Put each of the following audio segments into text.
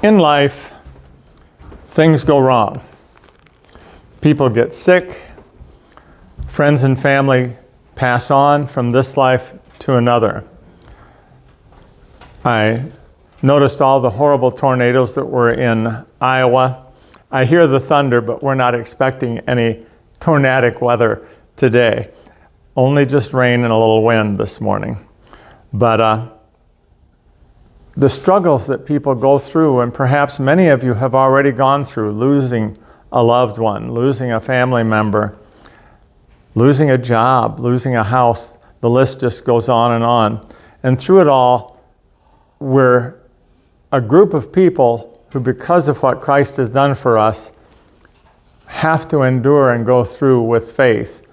In life, things go wrong. People get sick. Friends and family pass on from this life to another. I noticed all the horrible tornadoes that were in Iowa. I hear the thunder, but we're not expecting any tornadic weather today. Only just rain and a little wind this morning. But the struggles that people go through, and perhaps many of you have already gone through, losing a loved one, losing a family member, losing a job, losing a house, the list just goes on. And through it all, we're a group of people who, because of what Christ has done for us, have to endure and go through with faith,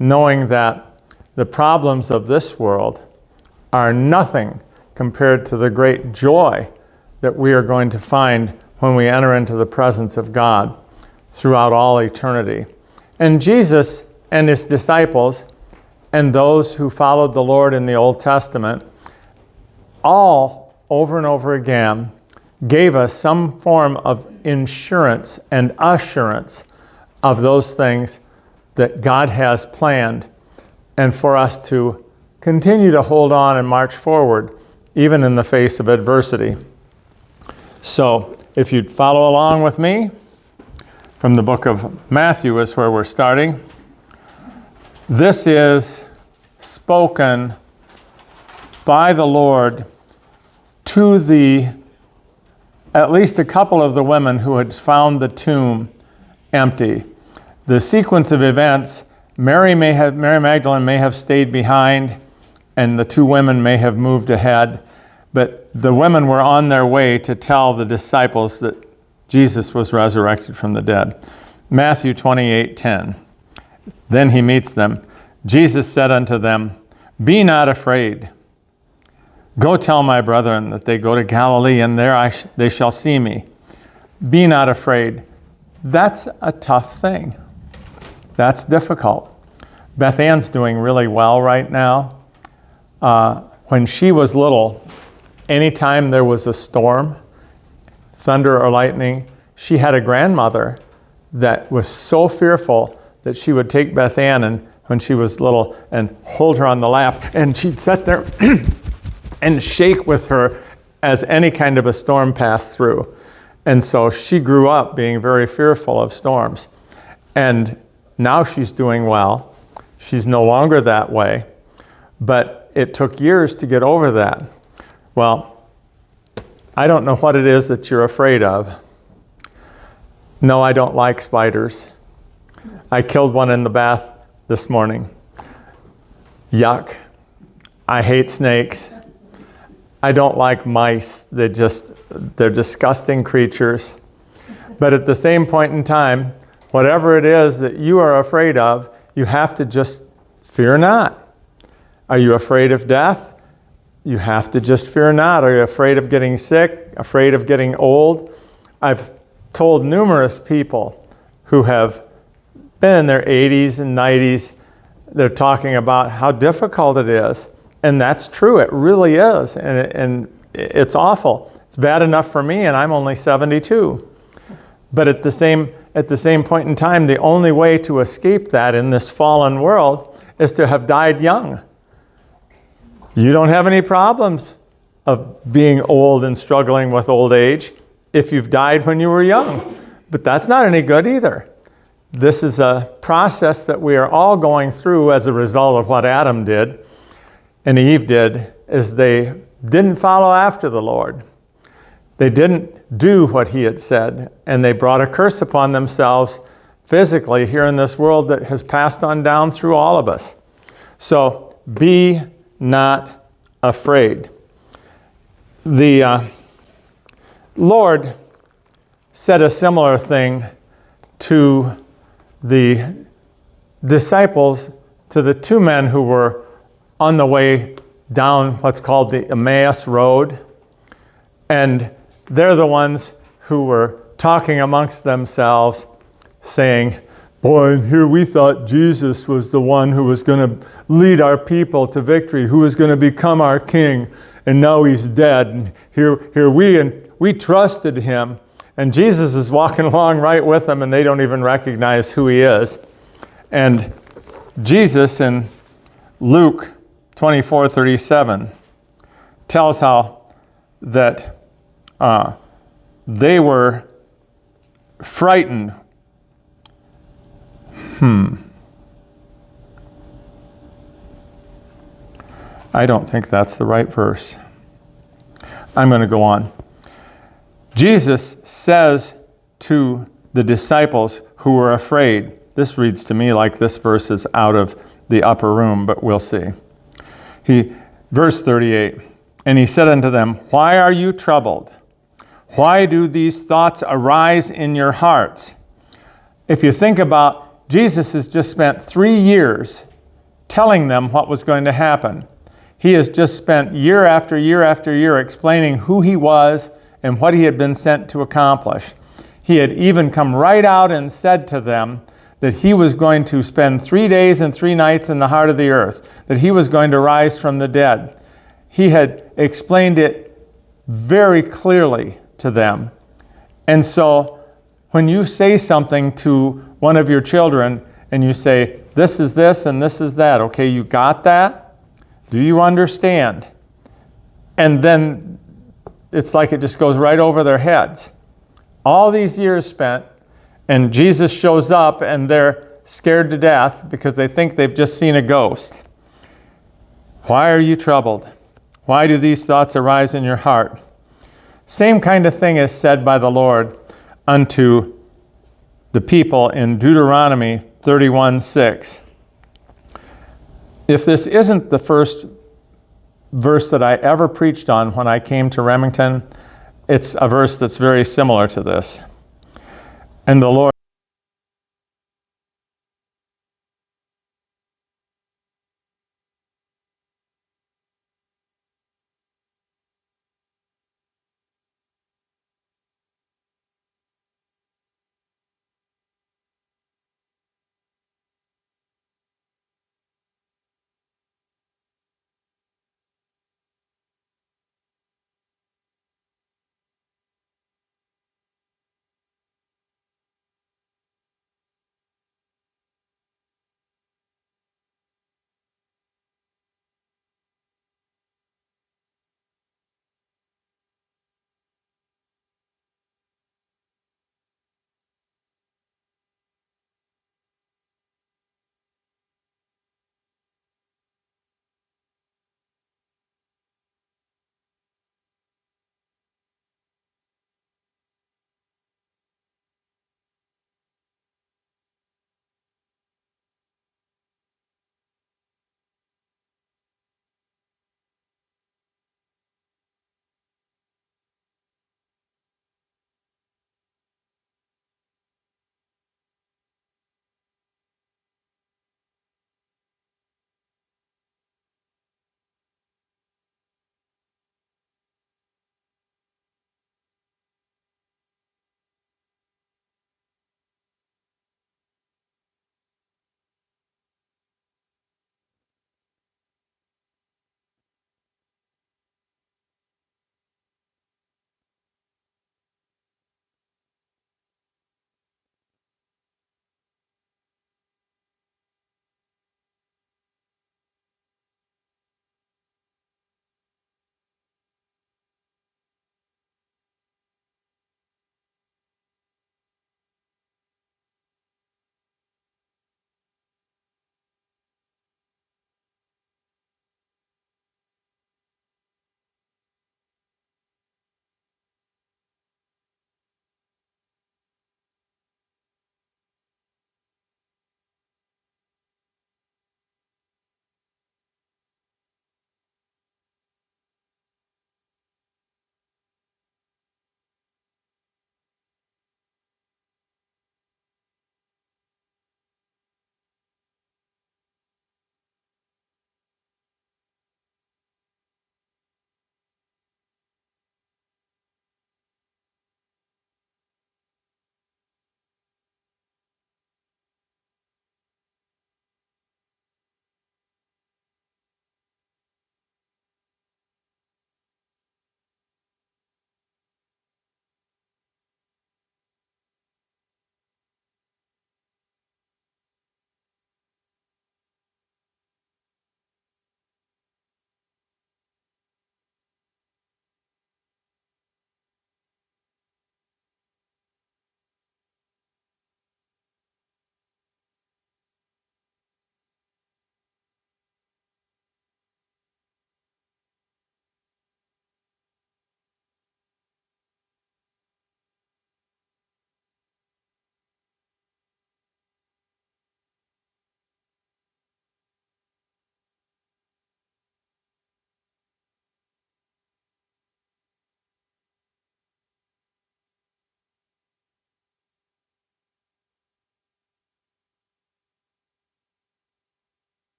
knowing that the problems of this world are nothing compared to the great joy that we are going to find when we enter into the presence of God throughout all eternity. And Jesus and his disciples and those who followed the Lord in the Old Testament all over and over again gave us some form of insurance and assurance of those things that God has planned, and for us to continue to hold on and march forward even in the face of adversity. So if you'd follow along with me, from the book of Matthew is where we're starting. This is spoken by the Lord to at least a couple of the women who had found the tomb empty. The sequence of events, Mary Magdalene may have stayed behind, and the two women may have moved ahead, but the women were on their way to tell the disciples that Jesus was resurrected from the dead. Matthew 28:10. Then he meets them. Jesus said unto them, "Be not afraid. Go tell my brethren that they go to Galilee, and there they shall see me." Be not afraid. That's a tough thing. That's difficult. Beth Ann's doing really well right now. When she was little, anytime there was a storm, thunder or lightning, she had a grandmother that was so fearful that she would take Beth Ann and when she was little and hold her on the lap, and she'd sit there and shake with her as any kind of a storm passed through. And so she grew up being very fearful of storms. And now she's doing well. She's no longer that way. But it took years to get over that. Well, I don't know what it is that you're afraid of. No, I don't like spiders. I killed one in the bath this morning. Yuck. I hate snakes. I don't like mice. They're disgusting creatures. But at the same point in time, whatever it is that you are afraid of, you have to just fear not. Are you afraid of death? You have to just fear not. Are you afraid of getting sick? Afraid of getting old? I've told numerous people who have been in their 80s and 90s, they're talking about how difficult it is. And that's true, it really is. And it's awful. It's bad enough for me, and I'm only 72. But at the same point in time, the only way to escape that in this fallen world is to have died young. You don't have any problems of being old and struggling with old age if you've died when you were young. But that's not any good either. This is a process that we are all going through as a result of what Adam did and Eve did, is they didn't follow after the Lord. They didn't do what he had said, and they brought a curse upon themselves physically here in this world that has passed on down through all of us. So be not afraid. The Lord said a similar thing to the disciples, to the two men who were on the way down what's called the Emmaus Road. And they're the ones who were talking amongst themselves, saying, "Boy, and here we thought Jesus was the one who was going to lead our people to victory, who was going to become our king, and now he's dead. And here we we trusted him. And Jesus is walking along right with them, and they don't even recognize who he is. And Jesus in Luke 24:37 tells how that they were frightened. I don't think that's the right verse. I'm going to go on. Jesus says to the disciples who were afraid, this reads to me like this verse is out of the upper room, but we'll see. Verse 38, and he said unto them, why are you troubled? Why do these thoughts arise in your hearts? If you think about, Jesus has just spent 3 years telling them what was going to happen. He has just spent year after year after year explaining who he was and what he had been sent to accomplish. He had even come right out and said to them that he was going to spend 3 days and 3 nights in the heart of the earth, that he was going to rise from the dead. He had explained it very clearly to them. And so when you say something to one of your children and you say, this is this and this is that, okay, you got that? Do you understand? And then it's like it just goes right over their heads. All these years spent, and Jesus shows up and they're scared to death because they think they've just seen a ghost. Why are you troubled? Why do these thoughts arise in your heart? Same kind of thing is said by the Lord unto the people in Deuteronomy 31:6. If this isn't the first verse that I ever preached on when I came to Remington, it's a verse that's very similar to this. And the Lord